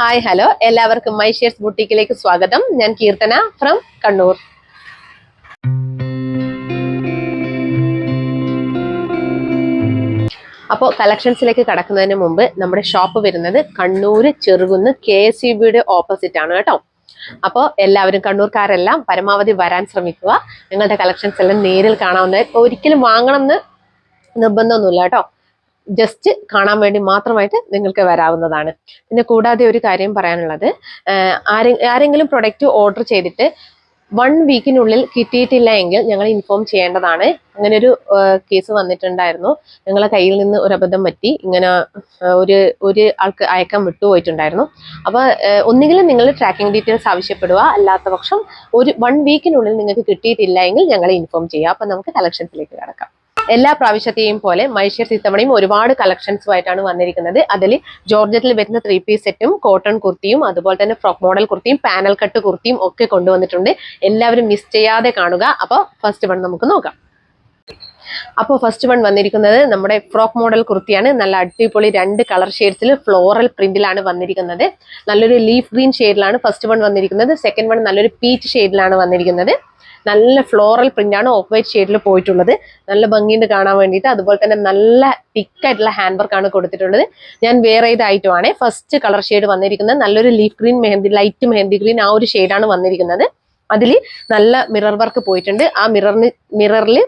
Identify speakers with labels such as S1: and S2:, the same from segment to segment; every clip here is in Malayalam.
S1: ഹായ് ഹലോ എല്ലാവർക്കും മൈ ഷെയർസ് ബുട്ടീക്കിലേക്ക് സ്വാഗതം. ഞാൻ കീർത്തന ഫ്രം കണ്ണൂർ. അപ്പോൾ കളക്ഷൻസിലേക്ക് കടക്കുന്നതിന് മുമ്പ് നമ്മുടെ ഷോപ്പ് വരുന്നത് കണ്ണൂർ ചെറുകുന്ന് KSEBയുടെ ഓപ്പോസിറ്റ് ആണ് കേട്ടോ. അപ്പോൾ എല്ലാവരും കണ്ണൂർക്കാരെല്ലാം പരമാവധി വരാൻ ശ്രമിക്കുക. നിങ്ങളുടെ കളക്ഷൻസ് എല്ലാം നേരിൽ കാണാവുന്ന, ഒരിക്കലും വാങ്ങണം എന്ന് നിർബന്ധമൊന്നുമില്ല കേട്ടോ. ജസ്റ്റ് കാണാൻ വേണ്ടി മാത്രമായിട്ട് നിങ്ങൾക്ക് വരാവുന്നതാണ്. പിന്നെ കൂടാതെ ഒരു കാര്യം പറയാനുള്ളത്, ആരെങ്കിലും പ്രൊഡക്റ്റ് ഓർഡർ ചെയ്തിട്ട് 1 വീക്കിനുള്ളിൽ കിട്ടിയിട്ടില്ല എങ്കിൽ ഞങ്ങൾ ഇൻഫോം ചെയ്യേണ്ടതാണ്. അങ്ങനെ ഒരു കേസ് വന്നിട്ടുണ്ടായിരുന്നു. ഞങ്ങളെ കയ്യിൽ നിന്ന് ഒരു അബദ്ധം പറ്റി. ഇങ്ങനെ ഒരു ആൾക്ക് അയക്കാൻ വിട്ടുപോയിട്ടുണ്ടായിരുന്നു. അപ്പോൾ ഒന്നുകിലും നിങ്ങൾ ട്രാക്കിംഗ് ഡീറ്റെയിൽസ് ആവശ്യപ്പെടുക, അല്ലാത്ത പക്ഷം 1 വീക്കിനുള്ളിൽ നിങ്ങൾക്ക് കിട്ടിയിട്ടില്ല എങ്കിൽ ഞങ്ങളെ ഇൻഫോം ചെയ്യുക. അപ്പം നമുക്ക് കളക്ഷൻസിലേക്ക് കടക്കാം. എല്ലാ പ്രാവശ്യത്തെയും പോലെ മൈ ഷെയർസ് ഇത്തവണയും ഒരുപാട് കളക്ഷൻസുമായിട്ടാണ് വന്നിരിക്കുന്നത്. അതിൽ ജോർജറ്റിൽ വരുന്ന 3 പീസ് സെറ്റും കോട്ടൺ കുർത്തിയും അതുപോലെ തന്നെ ഫ്രോക്ക് മോഡൽ കുർത്തിയും പാനൽ കട്ട് കുർത്തിയും ഒക്കെ കൊണ്ടുവന്നിട്ടുണ്ട്. എല്ലാവരും മിസ് ചെയ്യാതെ കാണുക. അപ്പോൾ ഫസ്റ്റ് വൺ നമുക്ക് നോക്കാം. അപ്പോൾ ഫസ്റ്റ് വൺ വന്നിരിക്കുന്നത് നമ്മുടെ ഫ്രോക്ക് മോഡൽ കുർത്തിയാണ്. നല്ല അടിപൊളി 2 കളർ ഷെയ്ഡ്സിൽ ഫ്ലോറൽ പ്രിന്റിലാണ് വന്നിരിക്കുന്നത്. നല്ലൊരു ലീഫ് ഗ്രീൻ ഷെയ്ഡിലാണ് ഫസ്റ്റ് വൺ വന്നിരിക്കുന്നത്. സെക്കൻഡ് വൺ നല്ലൊരു പീച്ച് ഷെയ്ഡിലാണ് വന്നിരിക്കുന്നത്. നല്ല ഫ്ലോറൽ പ്രിന്റ് ആണ് ഓഫ് വൈറ്റ് ഷെയ്ഡിൽ പോയിട്ടുള്ളത്. നല്ല ഭംഗിയുണ്ട് കാണാൻ വേണ്ടിയിട്ട്. അതുപോലെ തന്നെ നല്ല തിക്കായിട്ടുള്ള ഹാൻഡ് വർക്ക് ആണ് കൊടുത്തിട്ടുള്ളത്. ഞാൻ വേറെ ഐറ്റമാണ്. ഫസ്റ്റ് കളർ ഷെയ്ഡ് വന്നിരിക്കുന്നത് നല്ലൊരു leaf green mehndi, light mehndi green, ആ ഒരു ഷെയ്ഡാണ് വന്നിരിക്കുന്നത്. അതിൽ നല്ല മിറർ വർക്ക് പോയിട്ടുണ്ട്. ആ മിററിൽ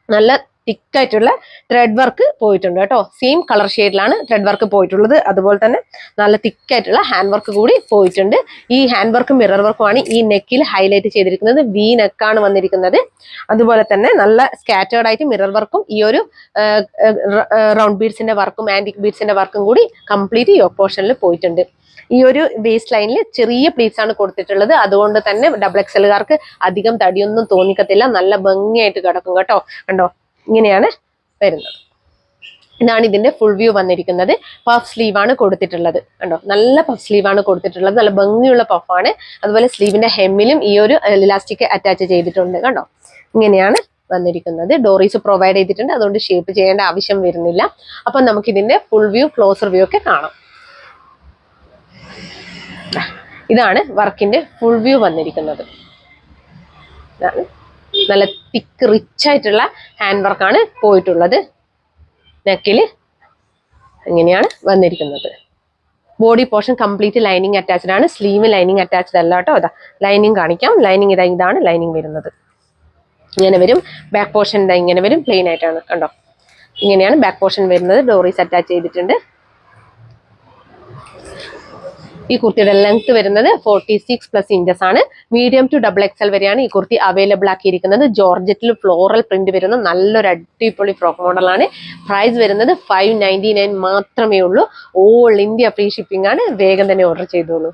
S1: നല്ല തിക്കായിട്ടുള്ള ത്രെഡ് വർക്ക് പോയിട്ടുണ്ട് കേട്ടോ. സെയിം കളർ ഷെയ്ഡിലാണ് ത്രെഡ് വർക്ക് പോയിട്ടുള്ളത്. അതുപോലെ തന്നെ നല്ല തിക്കായിട്ടുള്ള ഹാൻഡ് വർക്ക് കൂടി പോയിട്ടുണ്ട്. ഈ ഹാൻഡ് വർക്കും മിറർ വർക്കുമാണ് ഈ നെക്കിൽ ഹൈലൈറ്റ് ചെയ്തിരിക്കുന്നത്. വി നെക്കാണ് വന്നിരിക്കുന്നത്. അതുപോലെ തന്നെ നല്ല സ്കാറ്റേർഡ് ആയിട്ട് മിറർ വർക്കും ഈ ഒരു റൗണ്ട് ബീഡ്സിന്റെ വർക്കും ആന്റിക് ബീഡ്സിന്റെ വർക്കും കൂടി കംപ്ലീറ്റ് യോക്ക് പോർഷനിൽ പോയിട്ടുണ്ട്. ഈ ഒരു വേസ്റ്റ് ലൈനിൽ ചെറിയ പ്ലീറ്റ്സ് ആണ് കൊടുത്തിട്ടുള്ളത്. അതുകൊണ്ട് തന്നെ XXLകാർക്ക് അധികം തടിയൊന്നും തോന്നിക്കത്തില്ല. നല്ല ഭംഗിയായിട്ട് കിടക്കും കേട്ടോ. കണ്ടോ, ഇങ്ങനെയാണ് വരുന്നത്. ഇതാണ് ഇതിന്റെ ഫുൾ വ്യൂ വന്നിരിക്കുന്നത്. പഫ് സ്ലീവ് ആണ് കൊടുത്തിട്ടുള്ളത്. കണ്ടോ, നല്ല പഫ് സ്ലീവ് ആണ് കൊടുത്തിട്ടുള്ളത്. നല്ല ഭംഗിയുള്ള പഫാണ്. അതുപോലെ സ്ലീവിന്റെ ഹെമ്മിലും ഈ ഒരു ഇലാസ്റ്റിക് അറ്റാച്ച് ചെയ്തിട്ടുണ്ട്. കണ്ടോ, ഇങ്ങനെയാണ് വന്നിരിക്കുന്നത്. ഡോറീസ് പ്രൊവൈഡ് ചെയ്തിട്ടുണ്ട്. അതുകൊണ്ട് ഷേപ്പ് ചെയ്യേണ്ട ആവശ്യം വരുന്നില്ല. അപ്പൊ നമുക്ക് ഇതിന്റെ ഫുൾ വ്യൂ, ക്ലോസർ വ്യൂ ഒക്കെ കാണാം. ഇതാണ് വർക്കിന്റെ ഫുൾ വ്യൂ വന്നിരിക്കുന്നത്. നല്ല തിക്ക് റിച്ച് ആയിട്ടുള്ള ഹാൻഡ് വർക്കാണ് പോയിട്ടുള്ളത്. നെക്കില് ഇങ്ങനെയാണ് വന്നിരിക്കുന്നത്. Body portion complete lining attached ആണ്. സ്ലീവ് ലൈനിങ് അറ്റാച്ച്ഡ് അല്ല കേട്ടോ. ഇതാ ലൈനിങ് കാണിക്കാം. ലൈനിങ് ഇതാണ് ലൈനിങ് വരുന്നത്. ഇങ്ങനെ വരും. ബാക്ക് പോർഷൻ ഇങ്ങനെ വരും. പ്ലെയിൻ ആയിട്ടാണ്. കണ്ടോ, ഇങ്ങനെയാണ് ബാക്ക് പോർഷൻ വരുന്നത്. ഡോറീസ് അറ്റാച്ച് ചെയ്തിട്ടുണ്ട്. ഈ കുർത്തിയുടെ ലെങ്ത് വരുന്നത് 46+ ഇഞ്ചസ് ആണ്. മീഡിയം ടു XXL വരെയാണ് ഈ കുർത്തി അവൈലബിൾ ആക്കിയിരിക്കുന്നത്. ജോർജറ്റിൽ ഫ്ലോറൽ പ്രിന്റ് വരുന്ന നല്ലൊരു അടിപൊളി ഫ്രോക്ക് മോഡലാണ്. പ്രൈസ് വരുന്നത് 599 മാത്രമേ ഉള്ളൂ. ഓൾ ഇന്ത്യ ഫ്രീ ഷിപ്പിംഗ് ആണ്. വേഗം തന്നെ ഓർഡർ ചെയ്തോളൂ.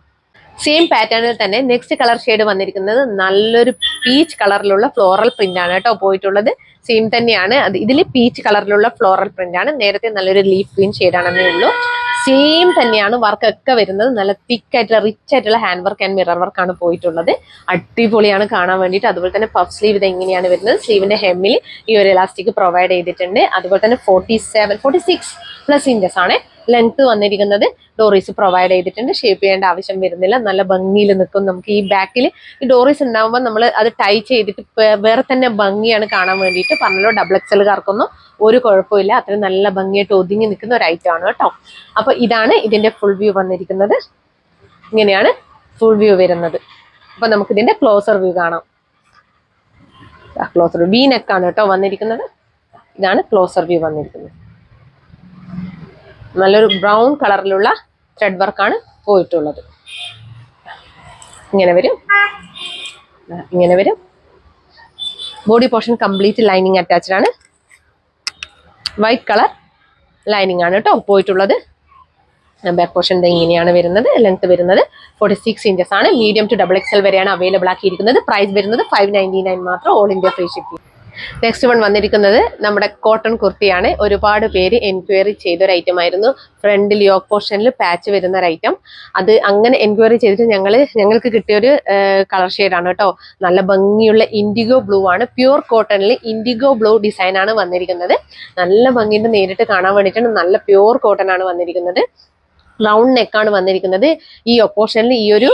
S1: സെയിം പാറ്റേണിൽ തന്നെ നെക്സ്റ്റ് കളർ ഷെയ്ഡ് വന്നിരിക്കുന്നത് നല്ലൊരു പീച്ച് കളറിലുള്ള ഫ്ലോറൽ പ്രിന്റ് ആണ് കേട്ടോ പോയിട്ടുള്ളത്. സെയിം തന്നെയാണ്. ഇതിൽ പീച്ച് കളറിലുള്ള ഫ്ലോറൽ പ്രിന്റ് ആണ്. നേരത്തെ നല്ലൊരു ലീഫ് ഗ്രീൻ ഷെയ്ഡാണെന്നേ ഉള്ളൂ. സെയിം തന്നെയാണ് വർക്കൊക്കെ വരുന്നത്. നല്ല തിക്കായിട്ടുള്ള റിച്ച് ആയിട്ടുള്ള hand work and mirror work ആണ് പോയിട്ടുള്ളത്. അടിപൊളിയാണ് കാണാൻ വേണ്ടിയിട്ട്. അതുപോലെ തന്നെ പഫ് സ്ലീവ് ഇത് എങ്ങനെയാണ് വരുന്നത്. സ്ലീവിന്റെ ഹെമ്മിൽ ഈ ഒരു ഇലാസ്റ്റിക് പ്രൊവൈഡ് ചെയ്തിട്ടുണ്ട്. അതുപോലെ തന്നെ 46+ ഇഞ്ചസ് ആണ് ലെങ്ത് വന്നിരിക്കുന്നത്. ഡോറീസ് പ്രൊവൈഡ് ചെയ്തിട്ടുണ്ട്. ഷേപ്പ് ചെയ്യേണ്ട ആവശ്യം വരുന്നില്ല. നല്ല ഭംഗിയിൽ നിൽക്കും. നമുക്ക് ഈ ബാക്കിൽ ഈ ഡോറീസ് ഉണ്ടാകുമ്പോൾ നമ്മൾ അത് ടൈ ചെയ്തിട്ട് വേറെ തന്നെ ഭംഗിയാണ് കാണാൻ വേണ്ടിയിട്ട്. പറഞ്ഞല്ലോ, XXLകാർക്കൊന്നും ഒരു കുഴപ്പമില്ല. അത്രയും നല്ല ഭംഗിയായിട്ട് ഒതുങ്ങി നിൽക്കുന്ന ഒരു ഐറ്റം ആണ് കേട്ടോ. അപ്പൊ ഇതാണ് ഇതിന്റെ ഫുൾ വ്യൂ വന്നിരിക്കുന്നത്. ഇങ്ങനെയാണ് ഫുൾ വ്യൂ വരുന്നത്. അപ്പൊ നമുക്ക് ഇതിന്റെ ക്ലോസർ വ്യൂ കാണാം. ക്ലോസർ വി നെക്കാണ് കേട്ടോ വന്നിരിക്കുന്നത്. ഇതാണ് ക്ലോസർ വ്യൂ വന്നിരിക്കുന്നത്. നല്ലൊരു ബ്രൗൺ കളറിലുള്ള ത്രെഡ് വർക്കാണ് പോയിട്ടുള്ളത്. ഇങ്ങനെ വരും. ഇങ്ങനെ വരും. Body portion complete lining attached ആണ്. വൈറ്റ് കളർ ലൈനിങ് ആണ് കേട്ടോ പോയിട്ടുള്ളത്. ബാക്ക് പോർഷൻ ഇങ്ങനെയാണ് വരുന്നത്. ലെങ്ത് വരുന്നത് 46 ഇഞ്ചസ് ആണ്. മീഡിയം ടു XXL വരെയാണ് അവൈലബിൾ ആക്കിയിരിക്കുന്നത്. പ്രൈസ് വരുന്നത് 599 മാത്രം. All India free shipping. Next one വന്നിരിക്കുന്നത് നമ്മുടെ കോട്ടൺ കുർത്തിയാണ്. ഒരുപാട് പേര് എൻക്വയറി ചെയ്തൊരു ഐറ്റം ആയിരുന്നു. ഫ്രണ്ടിൽ യോക്ക് പോർഷനിൽ പാച്ച് വരുന്ന ഒരു ഐറ്റം. അത് അങ്ങനെ എൻക്വയറി ചെയ്തിട്ട് ഞങ്ങൾക്ക് കിട്ടിയൊരു കളർ ഷെയ്ഡാണ് കേട്ടോ. നല്ല ഭംഗിയുള്ള ഇൻഡിഗോ ബ്ലൂ ആണ്. പ്യൂർ കോട്ടണിൽ ഇൻഡിഗോ ബ്ലൂ ഡിസൈൻ ആണ് വന്നിരിക്കുന്നത്. നല്ല ഭംഗിയുണ്ട് നേരിട്ട് കാണാൻ വേണ്ടിയിട്ടാണ്. നല്ല പ്യൂർ കോട്ടൺ ആണ് വന്നിരിക്കുന്നത്. റൗണ്ട് നെക്കാണ് വന്നിരിക്കുന്നത്. ഈ ഒപ്പോഷനിൽ ഈ ഒരു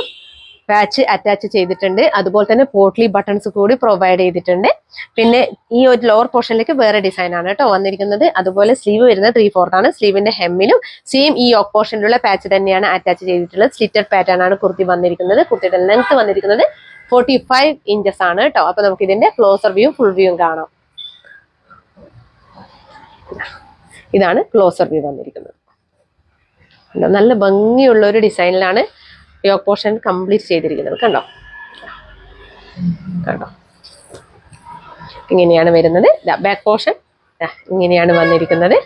S1: പാച്ച് അറ്റാച്ച് ചെയ്തിട്ടുണ്ട്. അതുപോലെ തന്നെ പോട്ട്ലി ബട്ടൺസ് കൂടി പ്രൊവൈഡ് ചെയ്തിട്ടുണ്ട്. പിന്നെ ഈ ഒരു ലോവർ പോർഷനിലേക്ക് വേറെ ഡിസൈൻ ആണ് കേട്ടോ വന്നിരിക്കുന്നത്. അതുപോലെ സ്ലീവ് വരുന്നത് 3/4 ആണ്. സ്ലീവിന്റെ ഹെമ്മിലും സെയിം ഈ യോക്ക് പോർഷനിലുള്ള പാച്ച് തന്നെയാണ് അറ്റാച്ച് ചെയ്തിട്ടുള്ളത്. സ്ലിറ്റഡ് പാറ്റേൺ ആണ് കുർത്തി വന്നിരിക്കുന്നത്. കുർത്തിയുടെ ലെങ്ത് വന്നിരിക്കുന്നത് 45 ഇഞ്ചസ് ആണ് കേട്ടോ. അപ്പൊ നമുക്ക് ഇതിന്റെ ക്ലോസർ വ്യൂ ഫുൾ വ്യൂയും കാണാം. ഇതാണ് ക്ലോസർ വ്യൂ വന്നിരിക്കുന്നത്. നല്ല ഭംഗിയുള്ള ഒരു ഡിസൈനിലാണ് യോക്ക് പോർഷൻ കംപ്ലീറ്റ് ചെയ്തിരിക്കുന്നത്. കണ്ടോ കണ്ടോ ഇങ്ങനെയാണ് വരുന്നത്. ബാക്ക് പോർഷൻ ഇങ്ങനെയാണ് വന്നിരിക്കുന്നത്.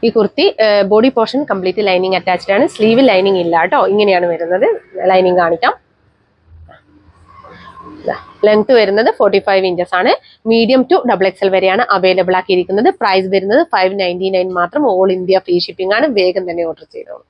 S1: ഈ kurti body portion complete lining attached ആണ്. സ്ലീവ് ലൈനിങ് ഇല്ല കേട്ടോ. ഇങ്ങനെയാണ് വരുന്നത്. ലൈനിങ് കാണിക്കാം. ലെങ്ത് വരുന്നത് 45 ഇഞ്ചസ് ആണ്. മീഡിയം ടു XXL വരെയാണ് അവൈലബിൾ ആക്കിയിരിക്കുന്നത്. പ്രൈസ് വരുന്നത് 599 മാത്രം. ഓൾ ഇന്ത്യ ഫ്രീ ഷിപ്പിംഗ് ആണ്. വേഗം തന്നെ ഓർഡർ ചെയ്തോളൂ.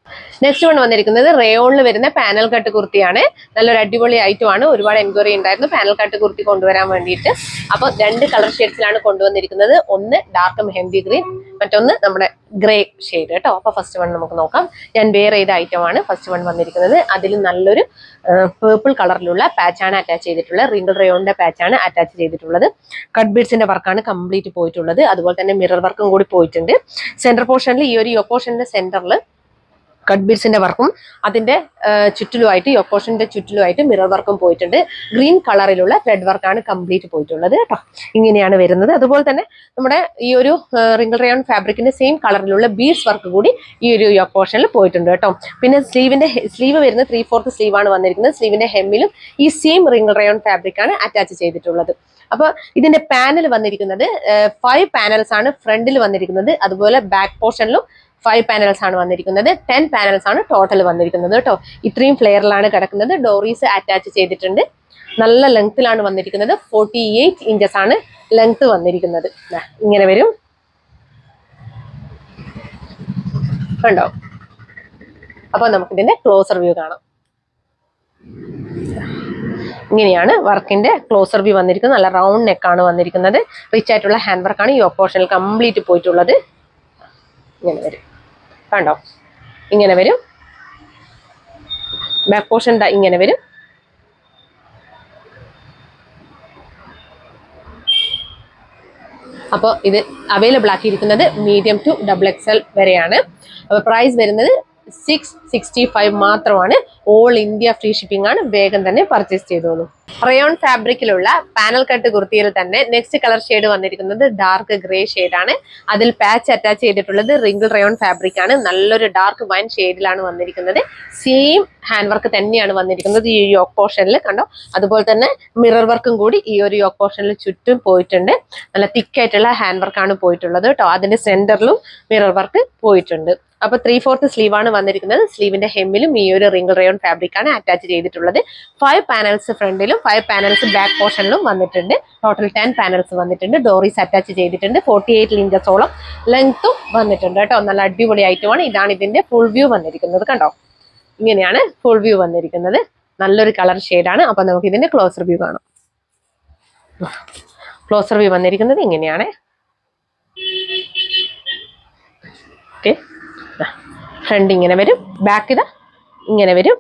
S1: നെക്സ്റ്റ് വൺ വന്നിരിക്കുന്നത് റയോണിൽ വരുന്ന പാനൽ കട്ട് കുർത്തിയാണ്. നല്ലൊരു അടിപൊളി ഐറ്റം ആണ്. ഒരുപാട് എൻക്വയറി ഉണ്ടായിരുന്നു പാനൽ കട്ട് കുർത്തി കൊണ്ടുവരാൻ വേണ്ടിയിട്ട്. അപ്പോൾ 2 കളർ ഷെയ്ഡ്സിലാണ് കൊണ്ടുവന്നിരിക്കുന്നത്. ഒന്ന് ഡാർക്ക് മെഹന്തി ഗ്രീൻ, മറ്റൊന്ന് നമ്മുടെ ഗ്രേ ഷെയ്ഡ് കേട്ടോ. അപ്പൊ ഫസ്റ്റ് വൺ നമുക്ക് നോക്കാം. ഞാൻ വെയർ ചെയ്ത ഐറ്റം ആണ് ഫസ്റ്റ് വൺ വന്നിരിക്കുന്നത്. അതിൽ നല്ലൊരു പേർപ്പിൾ കളറിലുള്ള പാച്ചാണ് അറ്റാച്ച് ചെയ്തിട്ടുള്ളത്. റിംഗിൾ റയോണിന്റെ പാച്ചാണ് അറ്റാച്ച് ചെയ്തിട്ടുള്ളത്. കട്ട് ബീഡ്സിന്റെ വർക്കാണ് കംപ്ലീറ്റ് പോയിട്ടുള്ളത്. അതുപോലെ തന്നെ മിറർ വർക്കും കൂടി പോയിട്ടുണ്ട്. സെന്റർ പോർഷനിൽ ഈ ഒരു യോക്ക് പോർഷന്റെ സെന്ററിൽ കട്ട് ബീഡ്സിന്റെ വർക്കും അതിന്റെ ചുറ്റിലുമായിട്ട് യോക്ക് പോർഷന്റെ ചുറ്റിലുമായിട്ട് മിറർ വർക്കും പോയിട്ടുണ്ട്. ഗ്രീൻ കളറിലുള്ള ത്രെഡ് വർക്കാണ് കംപ്ലീറ്റ് പോയിട്ടുള്ളത് കേട്ടോ. ഇങ്ങനെയാണ് വരുന്നത്. അതുപോലെ തന്നെ നമ്മുടെ ഈ ഒരു റിംഗിൾ റയോൺ ഫാബ്രിക്കിന്റെ സെയിം കളറിലുള്ള ബീഡ്സ് വർക്ക് കൂടി ഈ ഒരു യോക്ക് പോർഷനിൽ പോയിട്ടുണ്ട് കേട്ടോ. പിന്നെ സ്ലീവ് വരുന്നത് 3/4 സ്ലീവ് ആണ് വന്നിരിക്കുന്നത്. സ്ലീവിന്റെ ഹെമ്മിലും ഈ സെയിം റിംഗിൾ റയോൺ ഫാബ്രിക് ആണ് അറ്റാച്ച് ചെയ്തിട്ടുള്ളത്. അപ്പൊ ഇതിന്റെ പാനൽ വന്നിരിക്കുന്നത് 5 പാനൽസ് ആണ് ഫ്രണ്ടിൽ വന്നിരിക്കുന്നത്. അതുപോലെ ബാക്ക് പോർഷനിലും 5 പാനൽസ് ആണ് വന്നിരിക്കുന്നത്. 10 പാനൽസ് ആണ് ടോട്ടൽ വന്നിരിക്കുന്നത് കേട്ടോ. ഇത്രയും ഫ്ലെയറിലാണ് കിടക്കുന്നത്. ഡോറീസ് അറ്റാച്ച് ചെയ്തിട്ടുണ്ട്. നല്ല ലെങ്ത്തിലാണ് വന്നിരിക്കുന്നത്. 48 ഇഞ്ചസ് ആണ് ലെങ്ത് വന്നിരിക്കുന്നത്. ഇങ്ങനെ വരും കണ്ടോ. അപ്പൊ നമുക്ക് ഇതിന്റെ ക്ലോസർ വ്യൂ കാണാം. ഇങ്ങനെയാണ് വർക്കിന്റെ ക്ലോസർ വ്യൂ വന്നിരിക്കുന്നത്. നല്ല റൗണ്ട് നെക്കാണ് വന്നിരിക്കുന്നത്. റിച്ച് ആയിട്ടുള്ള ഹാൻഡ് വർക്കാണ് ഈ പോർഷനിൽ കംപ്ലീറ്റ് പോയിട്ടുള്ളത്. ഇങ്ങനെ വരും കണ്ടോ. ഇങ്ങനെ വരും. ബാക്ക് പോർഷൻ ഇങ്ങനെ വരും. അപ്പോൾ ഇത് അവൈലബിൾ ആക്കിയിരിക്കുന്നത് മീഡിയം ടു XXL വരെയാണ്. അപ്പോൾ പ്രൈസ് വരുന്നത് 665 മാത്രമാണ്. ഓൾ ഇന്ത്യ ഫ്രീ ഷിപ്പിംഗ് ആണ്. വേഗം തന്നെ പർച്ചേസ് ചെയ്തോളൂ. റയോൺ ഫാബ്രിക്കിലുള്ള പാനൽ കട്ട് കുർത്തിയിൽ തന്നെ നെക്സ്റ്റ് കളർ ഷെയ്ഡ് വന്നിരിക്കുന്നത് ഡാർക്ക് ഗ്രേ ഷെയ്ഡ് ആണ്. അതിൽ പാച്ച് അറ്റാച്ച് ചെയ്തിട്ടുള്ളത് റിംഗിൾ റയോൺ ഫാബ്രിക് ആണ്. നല്ലൊരു ഡാർക്ക് വൈൻ ഷെയ്ഡിലാണ് വന്നിരിക്കുന്നത്. സെയിം ഹാൻഡ് വർക്ക് തന്നെയാണ് വന്നിരിക്കുന്നത് ഈ യോക്ക് പോർഷനിൽ കണ്ടോ. അതുപോലെ തന്നെ മിറർ വർക്കും കൂടി ഈ ഒരു യോക്ക് പോർഷനിൽ ചുറ്റും പോയിട്ടുണ്ട്. നല്ല തിക്കായിട്ടുള്ള ഹാൻഡ് വർക്കാണ് പോയിട്ടുള്ളത് കേട്ടോ. അതിന്റെ സെന്ററിലും മിറർ വർക്ക് പോയിട്ടുണ്ട്. അപ്പൊ 3/4 സ്ലീവ് ആണ് വന്നിരിക്കുന്നത്. സ്ലീവിന്റെ ഹെമ്മിലും ഈ ഒരു റിംഗിൾ റയോൺ ഫാബ്രിക് ആണ് അറ്റാച്ച് ചെയ്തിട്ടുള്ളത്. 5 പാനൽസ് ഫ്രണ്ടിലും 5 പാനൽസ് ബാക്ക് പോർഷനിലും വന്നിട്ടുണ്ട്. ടോട്ടൽ 10 പാനൽസ് വന്നിട്ടുണ്ട്. ഡോറീസ് അറ്റാച്ച് ചെയ്തിട്ടുണ്ട്. 48 ഇഞ്ചസോളം ലെങ്ത്തും വന്നിട്ടുണ്ട് കേട്ടോ. നല്ല അടിപൊളി ഐറ്റമാണ്. ഇതാണ് ഇതിന്റെ ഫുൾ വ്യൂ വന്നിരിക്കുന്നത് കണ്ടോ. ഇങ്ങനെയാണ് ഫുൾ വ്യൂ വന്നിരിക്കുന്നത്. നല്ലൊരു കളർ ഷെയ്ഡാണ്. അപ്പൊ നമുക്ക് ഇതിന്റെ ക്ലോസർ വ്യൂ കാണാം. ക്ലോസർ വ്യൂ വന്നിരിക്കുന്നത് ഇങ്ങനെയാണ്. ഓക്കെ, ഫ്രണ്ട് ഇങ്ങനെ വരും. ബാക്ക് ഇതാ ഇങ്ങനെ വരും.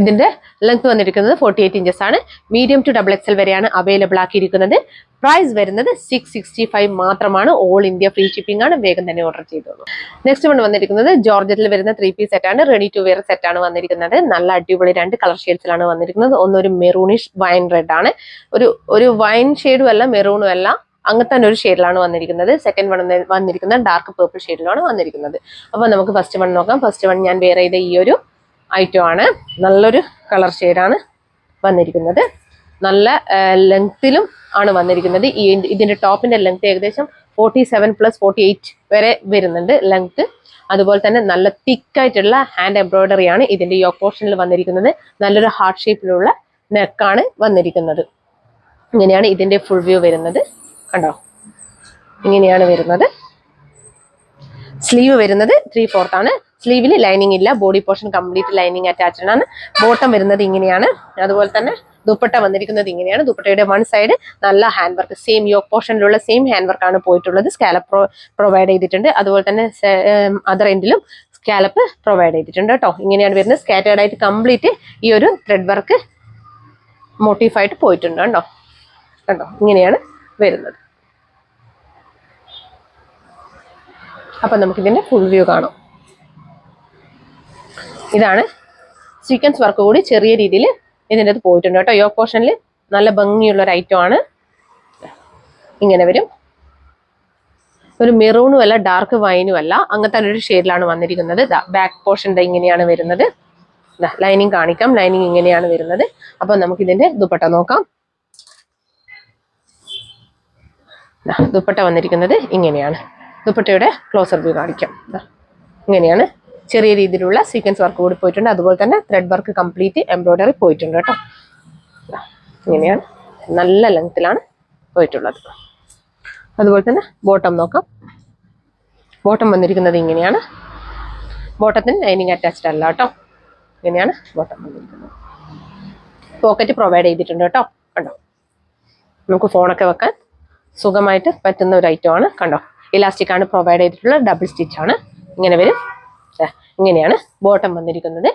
S1: ഇതിന്റെ ലെങ്ത് വന്നിരിക്കുന്നത് 48 ഇഞ്ചസ് ആണ്. മീഡിയം ടു XXL വരെയാണ് അവൈലബിൾ ആക്കിയിരിക്കുന്നത്. പ്രൈസ് വരുന്നത് 665 മാത്രമാണ്. ഓൾ ഇന്ത്യ ഫ്രീ ഷിപ്പിംഗ് ആണ്. വേഗം തന്നെ ഓർഡർ ചെയ്തോളൂ. നെക്സ്റ്റ് വൺ വന്നിരിക്കുന്നത് ജോർജറ്റിൽ വരുന്ന 3 പീസ് സെറ്റ് ആണ്. റെഡി ടു വെയർ സെറ്റ് ആണ് വന്നിരിക്കുന്നത്. നല്ല അടിപൊളി 2 കളർ ഷെയ്ഡ്സിലാണ് വന്നിരിക്കുന്നത്. ഒന്നൊരു മെറൂണിഷ് വൈൻ റെഡ് ആണ്. ഒരു വൈൻ ഷെയ്ഡും അല്ല മെറൂണും അല്ല, അങ്ങനത്തെ തന്നെ ഒരു ഷെയ്ഡിലാണ് വന്നിരിക്കുന്നത്. സെക്കൻഡ് വൺ വന്നിരിക്കുന്നത് ഡാർക്ക് പേർപ്പിൾ ഷെയ്ഡിലാണ് വന്നിരിക്കുന്നത്. അപ്പൊ നമുക്ക് ഫസ്റ്റ് വൺ നോക്കാം. ഫസ്റ്റ് വൺ ഞാൻ വെയർ ചെയ്ത ഈ ഒരു ഐറ്റം ആണ്. നല്ലൊരു കളർ ഷെയ്ഡാണ് വന്നിരിക്കുന്നത്. നല്ല ലെങ്ത്തിലും ആണ് വന്നിരിക്കുന്നത്. ഇതിന്റെ ടോപ്പിന്റെ ലെങ്ത് ഏകദേശം 47 + 48 വരെ വരുന്നുണ്ട് ലെങ്ത്. അതുപോലെ തന്നെ നല്ല തിക്കായിട്ടുള്ള ഹാൻഡ് എംബ്രോയിഡറി ആണ് ഇതിന്റെ യോക്ക് പോർഷനിൽ വന്നിരിക്കുന്നത്. നല്ലൊരു ഹാർട്ട് ഷേപ്പിലുള്ള നെക്കാണ് വന്നിരിക്കുന്നത്. ഇങ്ങനെയാണ് ഇതിന്റെ ഫുൾ വ്യൂ വരുന്നത് കണ്ടോ. ഇങ്ങനെയാണ് വരുന്നത്. സ്ലീവ് വരുന്നത് 3/4 ആണ്. സ്ലീവിൽ ലൈനിങ് ഇല്ല. Body portion complete lining attached ആണ്. ബോട്ടം വരുന്നത് ഇങ്ങനെയാണ്. അതുപോലെ തന്നെ ദുപ്പട്ട വന്നിരിക്കുന്നത് ഇങ്ങനെയാണ്. ദുപ്പട്ടയുടെ വൺ സൈഡ് നല്ല ഹാൻഡ് വർക്ക്, സെയിം യോക്ക് പോർഷനിലുള്ള സെയിം ഹാൻഡ് വർക്ക് ആണ് പോയിട്ടുള്ളത്. സ്കാലപ്പ് പ്രൊവൈഡ് ചെയ്തിട്ടുണ്ട്. അതുപോലെ തന്നെ അതർ എൻഡിലും സ്കാലപ്പ് പ്രൊവൈഡ് ചെയ്തിട്ടുണ്ട് കേട്ടോ. ഇങ്ങനെയാണ് വരുന്നത്. സ്കാറ്റേർഡ് ആയിട്ട് കംപ്ലീറ്റ് ഈ ഒരു ത്രെഡ് വർക്ക് മോട്ടീഫായിട്ട് പോയിട്ടുണ്ട് കണ്ടോ. കണ്ടോ, ഇങ്ങനെയാണ് വരുന്നത്. അപ്പൊ നമുക്കിതിന്റെ ഫുൾ വ്യൂ കാണാം. ഇതാണ് സീക്വൻസ് വർക്ക് കൂടി ചെറിയ രീതിയിൽ ഇതിൻ്റെ അത് പോയിട്ടുണ്ട് കേട്ടോ. യോക്ക് പോർഷനിൽ നല്ല ഭംഗിയുള്ള ഒരു ഐറ്റം ആണ്. ഇങ്ങനെ വരും. ഒരു മെറൂണും അല്ല ഡാർക്ക് വൈനും അല്ല, അങ്ങനത്തെ ഒരു ഷെയ്ഡിലാണ് വന്നിരിക്കുന്നത്. ബാക്ക് പോർഷൻ ഇങ്ങനെയാണ് വരുന്നത്. ലൈനിങ് കാണിക്കാം. ലൈനിങ് ഇങ്ങനെയാണ് വരുന്നത്. അപ്പൊ നമുക്ക് ഇതിന്റെ ദുപ്പട്ട നോക്കാം. ദുപ്പട്ട വന്നിരിക്കുന്നത് ഇങ്ങനെയാണ്. ദുപ്പട്ടയുടെ ക്ലോസർ വ്യൂ കാണിക്കാം. ഇങ്ങനെയാണ് ചെറിയ രീതിയിലുള്ള സീക്വൻസ് വർക്ക് കൂടി പോയിട്ടുണ്ട്. അതുപോലെ തന്നെ ത്രെഡ് വർക്ക് കംപ്ലീറ്റ് എംബ്രോയിഡറി പോയിട്ടുണ്ട് കേട്ടോ. ഇങ്ങനെയാണ് നല്ല ലെങ്ത്തിലാണ് പോയിട്ടുള്ളത്. അതുപോലെ തന്നെ ബോട്ടം നോക്കാം. ബോട്ടം വന്നിരിക്കുന്നത് ഇങ്ങനെയാണ്. ബോട്ടത്തിന് ലൈനിങ് അറ്റാച്ച്ഡ് അല്ല കേട്ടോ. ഇങ്ങനെയാണ് ബോട്ടം വന്നിരിക്കുന്നത്. പോക്കറ്റ് പ്രൊവൈഡ് ചെയ്തിട്ടുണ്ട് കേട്ടോ. കണ്ടോ, നമുക്ക് ഫോണൊക്കെ വെക്കാൻ സുഖമായിട്ട് പറ്റുന്ന ഒരു ഐറ്റം ആണ്. കണ്ടോ, ഇലാസ്റ്റിക് ആണ് പ്രൊവൈഡ് ചെയ്തിട്ടുള്ള, ഡബിൾ സ്റ്റിച്ച് ആണ്. ഇങ്ങനെ വരും. ഇങ്ങനെയാണ് ബോട്ടം വന്നിരിക്കുന്നത്.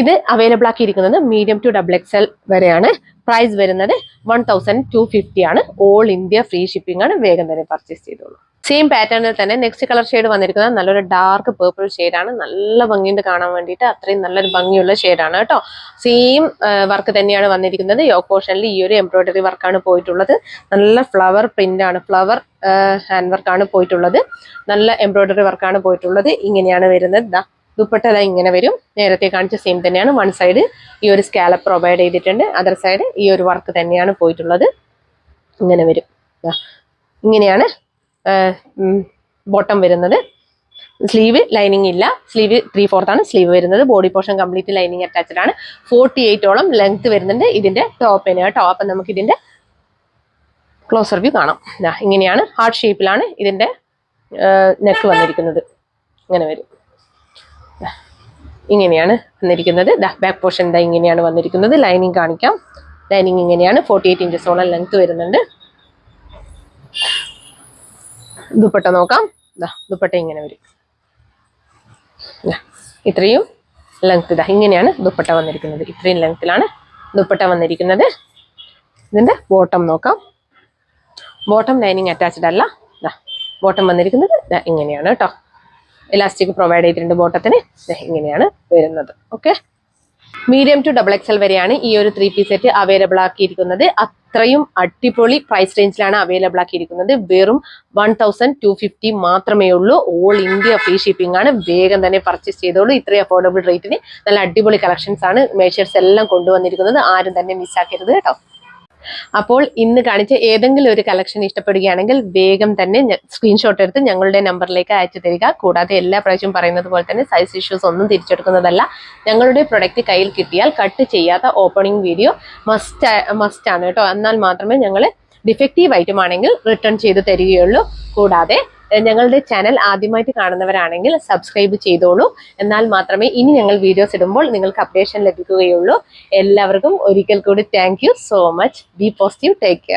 S1: ഇത് അവൈലബിൾ ആക്കിയിരിക്കുന്നത് മീഡിയം ടു XXL വരെയാണ്. പ്രൈസ് വരുന്നത് 1250 ആണ്. ഓൾ ഇന്ത്യ ഫ്രീ ഷിപ്പിംഗ് ആണ്. വേഗം തന്നെ പർച്ചേസ് ചെയ്തോളൂ. സെയിം പാറ്റേണിൽ തന്നെ നെക്സ്റ്റ് കളർ ഷെയ്ഡ് വന്നിരിക്കുന്നത് നല്ലൊരു ഡാർക്ക് പേർപ്പിൾ ഷെയ്ഡാണ്. നല്ല ഭംഗിയുണ്ട് കാണാൻ വേണ്ടിയിട്ട്. അത്രയും നല്ലൊരു ഭംഗിയുള്ള ഷെയ്ഡാണ് കേട്ടോ. സെയിം വർക്ക് തന്നെയാണ് വന്നിരിക്കുന്നത്. യോക്ക് പോർഷനിൽ ഈ ഒരു എംബ്രോയിഡറി വർക്കാണ് പോയിട്ടുള്ളത്. നല്ല ഫ്ലവർ പ്രിന്റ് ആണ്, ഫ്ലവർ ഹാൻഡ് വർക്കാണ് പോയിട്ടുള്ളത്. നല്ല എംബ്രോയിഡറി വർക്കാണ് പോയിട്ടുള്ളത്. ഇങ്ങനെയാണ് വരുന്നത്. ദുപ്പട്ട ഇങ്ങനെ വരും. നേരത്തെ കാണിച്ച സെയിം തന്നെയാണ്. വൺ സൈഡ് ഈ ഒരു സ്കാലപ്പ് പ്രൊവൈഡ് ചെയ്തിട്ടുണ്ട്. അതർ സൈഡ് ഈ ഒരു വർക്ക് തന്നെയാണ് പോയിട്ടുള്ളത്. ഇങ്ങനെ വരും. ഇങ്ങനെയാണ് ബോട്ടം വരുന്നത്. സ്ലീവ് ലൈനിങ് ഇല്ല. സ്ലീവ് 3/4 ആണ് സ്ലീവ് വരുന്നത്. Body portion complete lining attached ആണ്. 48ഓളം ലെങ്ത് വരുന്നുണ്ട് ഇതിന്റെ ടോപ്പിന് കേട്ടോ. അപ്പൊ നമുക്ക് ഇതിന്റെ ക്ലോസർ വ്യൂ കാണാം. ഇങ്ങനെയാണ് ഹാർട്ട് ഷേപ്പിലാണ് ഇതിന്റെ നെക്ക് വന്നിരിക്കുന്നത്. ഇങ്ങനെ വരും. ഇങ്ങനെയാണ് വന്നിരിക്കുന്നത്. ബാക്ക് പോർഷൻ ഇങ്ങനെയാണ് വന്നിരിക്കുന്നത്. ലൈനിങ് കാണിക്കാം. ലൈനിങ് ഇങ്ങനെയാണ്. 48 ഇഞ്ചസോളം ലെങ്ത് വരുന്നുണ്ട്. ദുപ്പട്ട നോക്കാം. ദുപ്പട്ട ഇങ്ങനെ വരും. ഇത്രയും ലെങ്ത് ഇങ്ങനെയാണ് ദുപ്പട്ട വന്നിരിക്കുന്നത്. ഇത്രയും ലെങ്ത്തിലാണ് ദുപ്പട്ട വന്നിരിക്കുന്നത്. ഇതിന്റെ ബോട്ടം നോക്കാം. ബോട്ടം ലൈനിങ് അറ്റാച്ച്ഡ് അല്ല. ബോട്ടം വന്നിരിക്കുന്നത് ഇങ്ങനെയാണ് കേട്ടോ. ഇലാസ്റ്റിക് പ്രൊവൈഡ് ചെയ്തിട്ടുണ്ട് ബോട്ടത്തിന്. ഇങ്ങനെയാണ് വരുന്നത്. ഓക്കെ, മീഡിയം ടു XXL വരെയാണ് ഈ ഒരു 3 പീസ് സെറ്റ് അവൈലബിൾ ആക്കിയിരിക്കുന്നത്. അത്രയും അടിപൊളി പ്രൈസ് റേഞ്ചിലാണ് അവൈലബിൾ ആക്കിയിരിക്കുന്നത്. വെറും 1250 മാത്രമേ ഉള്ളൂ. ഓൾ ഇന്ത്യ ഫ്രീ ഷിപ്പിംഗ് ആണ്. വേഗം തന്നെ പർച്ചേസ് ചെയ്തോളൂ. ഇത്രയും അഫോർഡബിൾ റേറ്റിന് നല്ല അടിപൊളി കളക്ഷൻസ് ആണ് മെഷേഴ്സ് എല്ലാം കൊണ്ടുവന്നിരിക്കുന്നത്. ആരും തന്നെ മിസ്സാക്കരുത് കേട്ടോ. അപ്പോൾ ഇന്ന് കാണിച്ച ഏതെങ്കിലും ഒരു കളക്ഷൻ ഇഷ്ടപ്പെടുകയാണെങ്കിൽ വേഗം തന്നെ സ്ക്രീൻഷോട്ട് എടുത്ത് ഞങ്ങളുടെ നമ്പറിലേക്ക് അയച്ചു തരിക. കൂടാതെ എല്ലാ പ്രാവശ്യവും പറയുന്നത് പോലെ തന്നെ സൈസ് ഇഷ്യൂസ് ഒന്നും തിരിച്ചെടുക്കുന്നതല്ല. ഞങ്ങളുടെ പ്രൊഡക്റ്റ് കയ്യിൽ കിട്ടിയാൽ കട്ട് ചെയ്യാത്ത ഓപ്പണിംഗ് വീഡിയോ മസ്റ്റ് ആണ് കേട്ടോ. എന്നാൽ മാത്രമേ ഞങ്ങൾ ഡിഫക്റ്റീവ് ഐറ്റം ആണെങ്കിൽ റിട്ടേൺ ചെയ്ത് തരികയുള്ളൂ. കൂടാതെ ഞങ്ങളുടെ ചാനൽ ആദ്യമായിട്ട് കാണുന്നവരാണെങ്കിൽ സബ്സ്ക്രൈബ് ചെയ്തോളൂ. എന്നാൽ മാത്രമേ ഇനി ഞങ്ങൾ വീഡിയോസ് ഇടുമ്പോൾ നിങ്ങൾക്ക് അപ്ഡേഷൻ ലഭിക്കുകയുള്ളൂ. എല്ലാവർക്കും ഒരിക്കൽ കൂടി thank you so much. B positive. Take care.